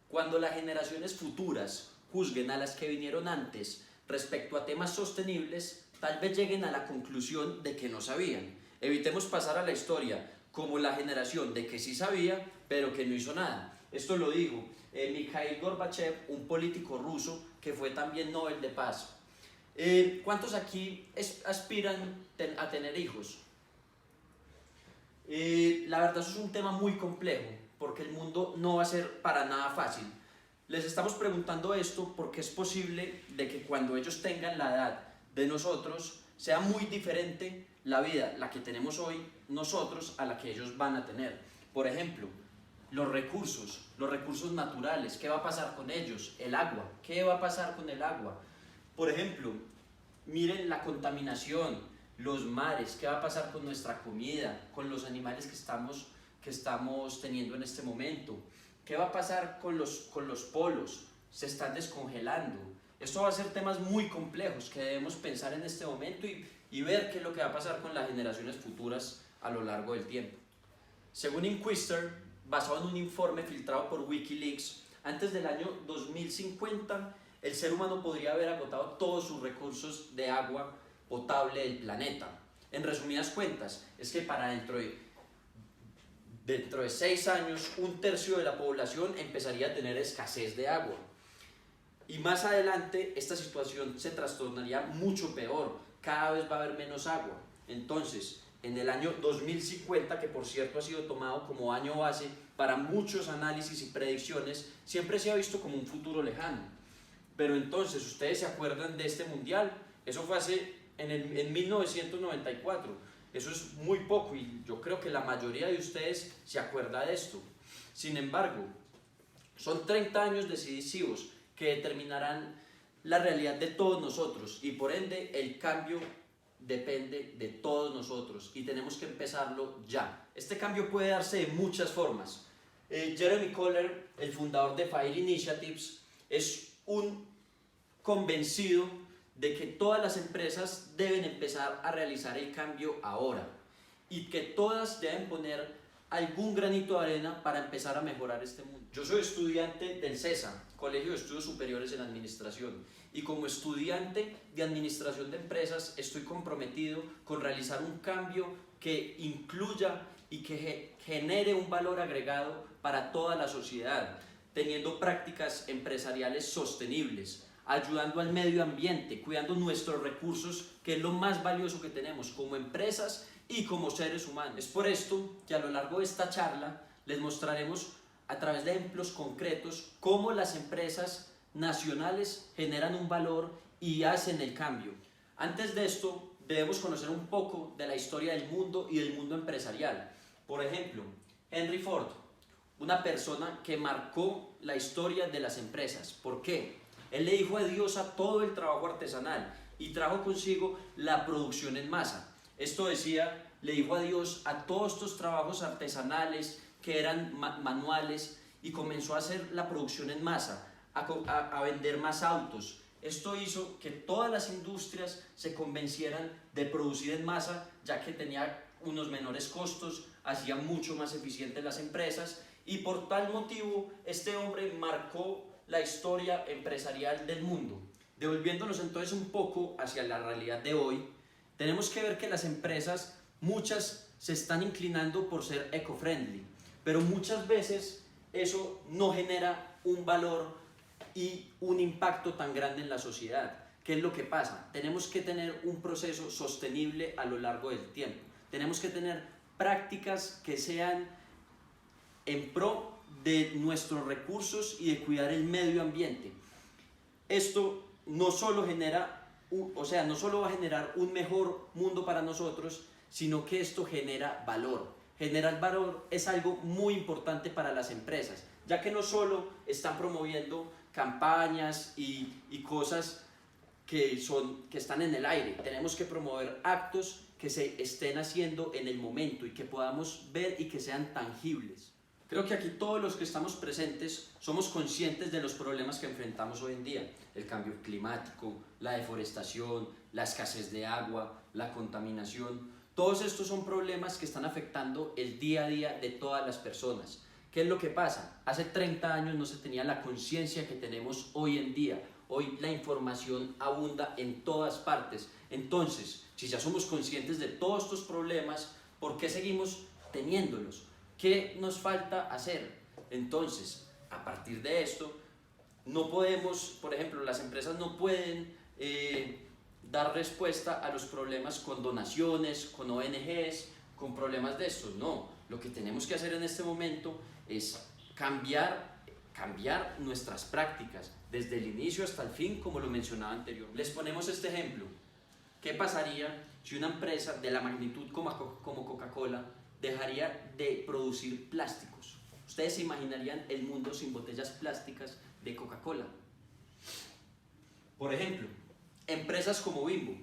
Cuando las generaciones futuras juzguen a las que vinieron antes respecto a temas sostenibles, tal vez lleguen a la conclusión de que no sabían. Evitemos pasar a la historia como la generación de que sí sabía, pero que no hizo nada. Esto lo dijo Mikhail Gorbachev, un político ruso que fue también Nobel de Paz. ¿Cuántos aquí aspiran a tener hijos? La verdad eso es un tema muy complejo, porque el mundo no va a ser para nada fácil. Les estamos preguntando esto porque es posible de que cuando ellos tengan la edad de nosotros, sea muy diferente la vida, la que tenemos hoy nosotros, a la que ellos van a tener. Por ejemplo, los recursos naturales, ¿qué va a pasar con ellos? El agua, ¿qué va a pasar con el agua? Por ejemplo, miren la contaminación, los mares, ¿qué va a pasar con nuestra comida, con los animales que estamos teniendo en este momento? ¿Qué va a pasar con los polos? Se están descongelando. Esto va a ser temas muy complejos que debemos pensar en este momento y ver qué es lo que va a pasar con las generaciones futuras a lo largo del tiempo. Según Inquister, basado en un informe filtrado por Wikileaks, antes del año 2050 el ser humano podría haber agotado todos sus recursos de agua potable del planeta. En resumidas cuentas, es que para dentro de 6 años, un tercio de la población empezaría a tener escasez de agua. Y más adelante, esta situación se trastornaría mucho peor. Cada vez va a haber menos agua. Entonces, en el año 2050, que por cierto ha sido tomado como año base para muchos análisis y predicciones, siempre se ha visto como un futuro lejano. Pero entonces, ¿ustedes se acuerdan de este mundial? Eso fue en 1994. Eso es muy poco y yo creo que la mayoría de ustedes se acuerda de esto. Sin embargo, son 30 años decisivos que determinarán la realidad de todos nosotros y por ende el cambio depende de todos nosotros y tenemos que empezarlo ya. Este cambio puede darse de muchas formas. Jeremy Kohler, el fundador de Fire Initiatives, es un convencido de que todas las empresas deben empezar a realizar el cambio ahora y que todas deben poner algún granito de arena para empezar a mejorar este mundo. Yo soy estudiante del CESA, Colegio de Estudios Superiores en Administración, y como estudiante de Administración de Empresas estoy comprometido con realizar un cambio que incluya y que genere un valor agregado para toda la sociedad, teniendo prácticas empresariales sostenibles, ayudando al medio ambiente, cuidando nuestros recursos, que es lo más valioso que tenemos como empresas y como seres humanos. Es por esto que a lo largo de esta charla les mostraremos a través de ejemplos concretos cómo las empresas nacionales generan un valor y hacen el cambio. Antes de esto, debemos conocer un poco de la historia del mundo y del mundo empresarial. Por ejemplo, Henry Ford, una persona que marcó la historia de las empresas. ¿Por qué? Él le dijo adiós a todo el trabajo artesanal y trajo consigo la producción en masa. Esto decía, le dijo adiós a todos estos trabajos artesanales que eran manuales y comenzó a hacer la producción en masa, a vender más autos. Esto hizo que todas las industrias se convencieran de producir en masa, ya que tenía unos menores costos, hacía mucho más eficientes las empresas y por tal motivo este hombre marcó la historia empresarial del mundo. Devolviéndonos entonces un poco hacia la realidad de hoy, tenemos que ver que las empresas, muchas se están inclinando por ser eco-friendly, pero muchas veces eso no genera un valor y un impacto tan grande en la sociedad. ¿Qué es lo que pasa? Tenemos que tener un proceso sostenible a lo largo del tiempo. Tenemos que tener prácticas que sean en pro de nuestros recursos y de cuidar el medio ambiente. Esto no solo no solo va a generar un mejor mundo para nosotros, sino que esto genera valor. Generar valor es algo muy importante para las empresas, ya que no solo están promoviendo campañas y cosas que están en el aire. Tenemos que promover actos que se estén haciendo en el momento y que podamos ver y que sean tangibles. Creo que aquí todos los que estamos presentes somos conscientes de los problemas que enfrentamos hoy en día. El cambio climático, la deforestación, la escasez de agua, la contaminación. Todos estos son problemas que están afectando el día a día de todas las personas. ¿Qué es lo que pasa? Hace 30 años no se tenía la conciencia que tenemos hoy en día. Hoy la información abunda en todas partes. Entonces, si ya somos conscientes de todos estos problemas, ¿por qué seguimos teniéndolos? ¿Qué nos falta hacer? Entonces, a partir de esto, no podemos, por ejemplo, las empresas no pueden dar respuesta a los problemas con donaciones, con ONGs, con problemas de estos. No, lo que tenemos que hacer en este momento es cambiar nuestras prácticas desde el inicio hasta el fin, como lo mencionaba anteriormente. Les ponemos este ejemplo. ¿Qué pasaría si una empresa de la magnitud como Coca-Cola dejaría de producir plásticos? ¿Ustedes se imaginarían el mundo sin botellas plásticas de Coca-Cola? Por ejemplo, empresas como Bimbo,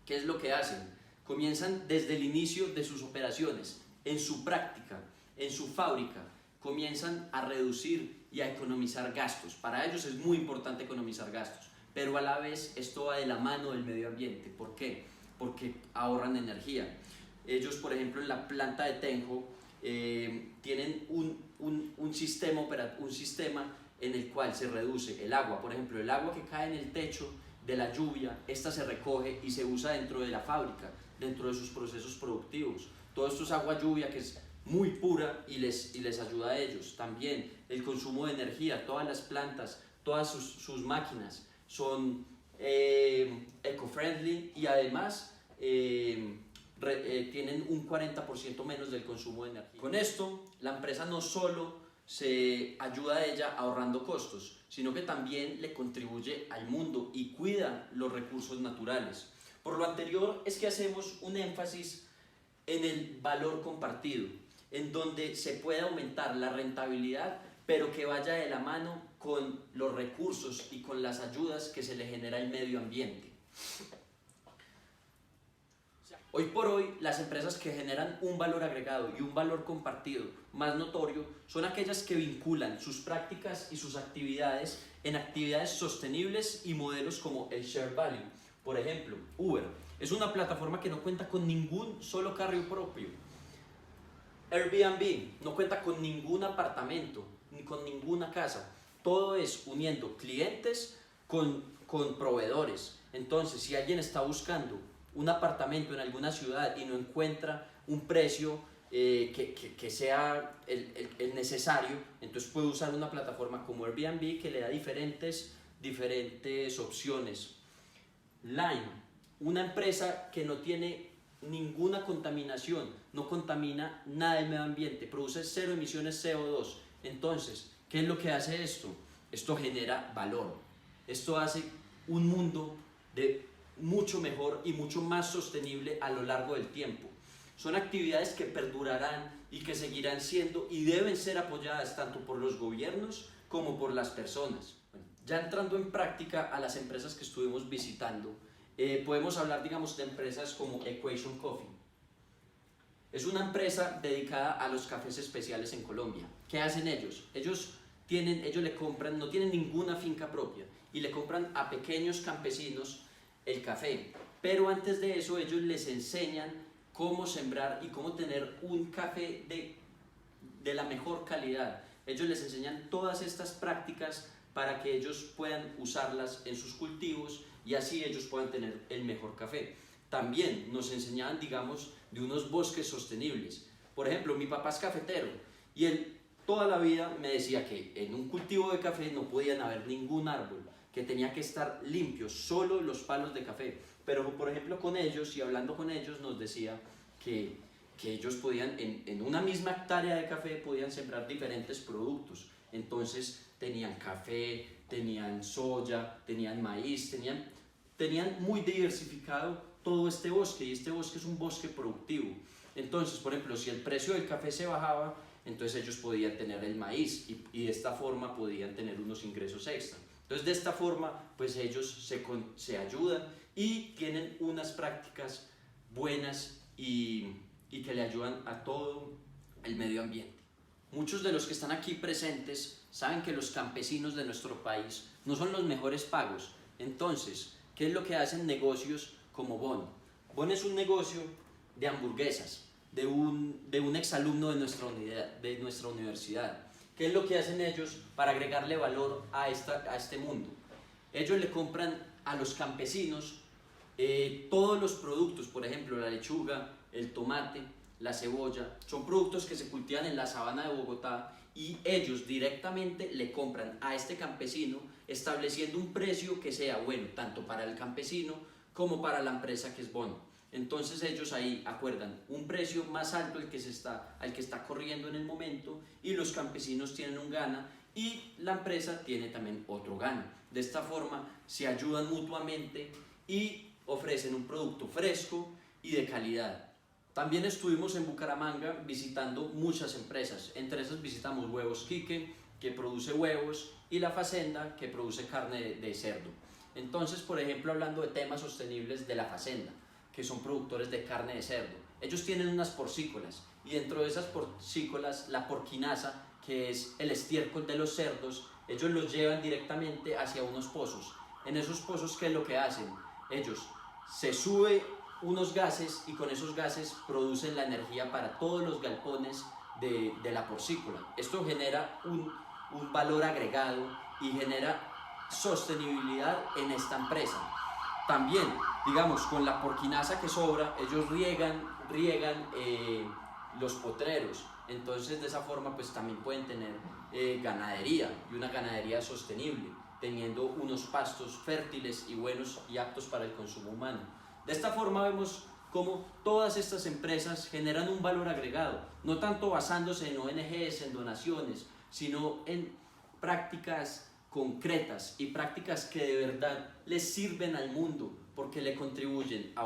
¿qué es lo que hacen? Comienzan desde el inicio de sus operaciones, en su práctica, en su fábrica, comienzan a reducir y a economizar gastos. Para ellos es muy importante economizar gastos, pero a la vez esto va de la mano del medio ambiente. ¿Por qué? Porque ahorran energía. Ellos, por ejemplo, en la planta de Tenjo tienen un sistema en el cual se reduce el agua. Por ejemplo, el agua que cae en el techo de la lluvia, esta se recoge y se usa dentro de la fábrica, dentro de sus procesos productivos. Todo esto es agua lluvia que es muy pura y les ayuda a ellos. También el consumo de energía, todas las plantas, todas sus máquinas son eco-friendly y además tienen un 40% menos del consumo de energía. Con esto, la empresa no solo se ayuda a ella ahorrando costos, sino que también le contribuye al mundo y cuida los recursos naturales. Por lo anterior es que hacemos un énfasis en el valor compartido, en donde se puede aumentar la rentabilidad, pero que vaya de la mano con los recursos y con las ayudas que se le genera al medio ambiente. Hoy por hoy, las empresas que generan un valor agregado y un valor compartido más notorio son aquellas que vinculan sus prácticas y sus actividades en actividades sostenibles y modelos como el Share Value. Por ejemplo, Uber es una plataforma que no cuenta con ningún solo carro propio. Airbnb no cuenta con ningún apartamento ni con ninguna casa. Todo es uniendo clientes con proveedores. Entonces, si alguien está buscando un apartamento en alguna ciudad y no encuentra un precio que sea el necesario, entonces puede usar una plataforma como Airbnb que le da diferentes opciones. Lime, una empresa que no tiene ninguna contaminación, no contamina nada del medio ambiente, produce cero emisiones CO2. Entonces, ¿qué es lo que hace esto? Esto genera valor. Esto hace un mundo mucho mejor y mucho más sostenible a lo largo del tiempo. Son actividades que perdurarán y que seguirán siendo y deben ser apoyadas tanto por los gobiernos como por las personas. Bueno, ya entrando en práctica a las empresas que estuvimos visitando, podemos hablar, digamos, de empresas como Equation Coffee. Es una empresa dedicada a los cafés especiales en Colombia. ¿Qué hacen ellos? Ellos le compran, no tienen ninguna finca propia y le compran a pequeños campesinos el café, pero antes de eso ellos les enseñan cómo sembrar y cómo tener un café de la mejor calidad. Ellos les enseñan todas estas prácticas para que ellos puedan usarlas en sus cultivos y así ellos puedan tener el mejor café. También nos enseñaban, digamos, de unos bosques sostenibles. Por ejemplo, mi papá es cafetero y él toda la vida me decía que en un cultivo de café no podían haber ningún árbol, que tenía que estar limpio, solo los palos de café. Pero, por ejemplo, con ellos y hablando con ellos nos decía que ellos podían, en una misma hectárea de café, podían sembrar diferentes productos. Entonces, tenían café, tenían soya, tenían maíz, tenían muy diversificado todo este bosque, y este bosque es un bosque productivo. Entonces, por ejemplo, si el precio del café se bajaba, entonces ellos podían tener el maíz y de esta forma podían tener unos ingresos extra. Entonces, de esta forma, pues ellos se ayudan y tienen unas prácticas buenas y que le ayudan a todo el medio ambiente. Muchos de los que están aquí presentes saben que los campesinos de nuestro país no son los mejores pagos. Entonces, ¿qué es lo que hacen negocios como Bon? Bon es un negocio de hamburguesas. de un exalumno de nuestra universidad. ¿Qué es lo que hacen ellos para agregarle valor a este mundo? Ellos le compran a los campesinos todos los productos, por ejemplo, la lechuga, el tomate, la cebolla, son productos que se cultivan en la sabana de Bogotá y ellos directamente le compran a este campesino estableciendo un precio que sea bueno tanto para el campesino como para la empresa que es Bono. Entonces ellos ahí acuerdan un precio más alto al que está corriendo en el momento y los campesinos tienen un gana y la empresa tiene también otro gana. De esta forma se ayudan mutuamente y ofrecen un producto fresco y de calidad. También estuvimos en Bucaramanga visitando muchas empresas, entre esas visitamos Huevos Quique, que produce huevos, y La Facenda, que produce carne de cerdo. Entonces, por ejemplo, hablando de temas sostenibles de La Facenda, que son productores de carne de cerdo, ellos tienen unas porcícolas, y dentro de esas porcícolas, la porquinaza, que es el estiércol de los cerdos, ellos los llevan directamente hacia unos pozos. En esos pozos, ¿qué es lo que hacen? Ellos se suben unos gases y con esos gases producen la energía para todos los galpones de la porcícola. Esto genera un valor agregado y genera sostenibilidad en esta empresa. También, digamos, con la porquinaza que sobra, ellos riegan los potreros. Entonces, de esa forma, pues también pueden tener ganadería y una ganadería sostenible, teniendo unos pastos fértiles y buenos y aptos para el consumo humano. De esta forma vemos cómo todas estas empresas generan un valor agregado, no tanto basándose en ONGs, en donaciones, sino en prácticas concretas y prácticas que de verdad les sirven al mundo porque le contribuyen a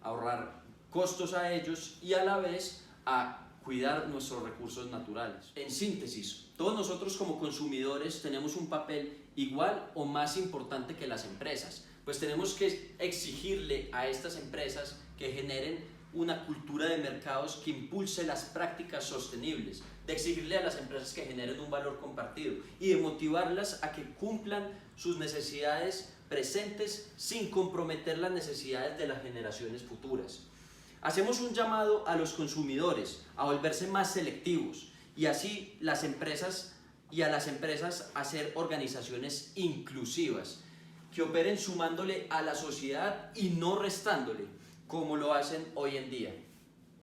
ahorrar costos a ellos y a la vez a cuidar nuestros recursos naturales. En síntesis, todos nosotros como consumidores tenemos un papel igual o más importante que las empresas, pues tenemos que exigirle a estas empresas que generen una cultura de mercados que impulse las prácticas sostenibles, de exigirle a las empresas que generen un valor compartido y de motivarlas a que cumplan sus necesidades presentes sin comprometer las necesidades de las generaciones futuras. Hacemos un llamado a los consumidores a volverse más selectivos y así a las empresas a ser organizaciones inclusivas que operen sumándole a la sociedad y no restándole, como lo hacen hoy en día.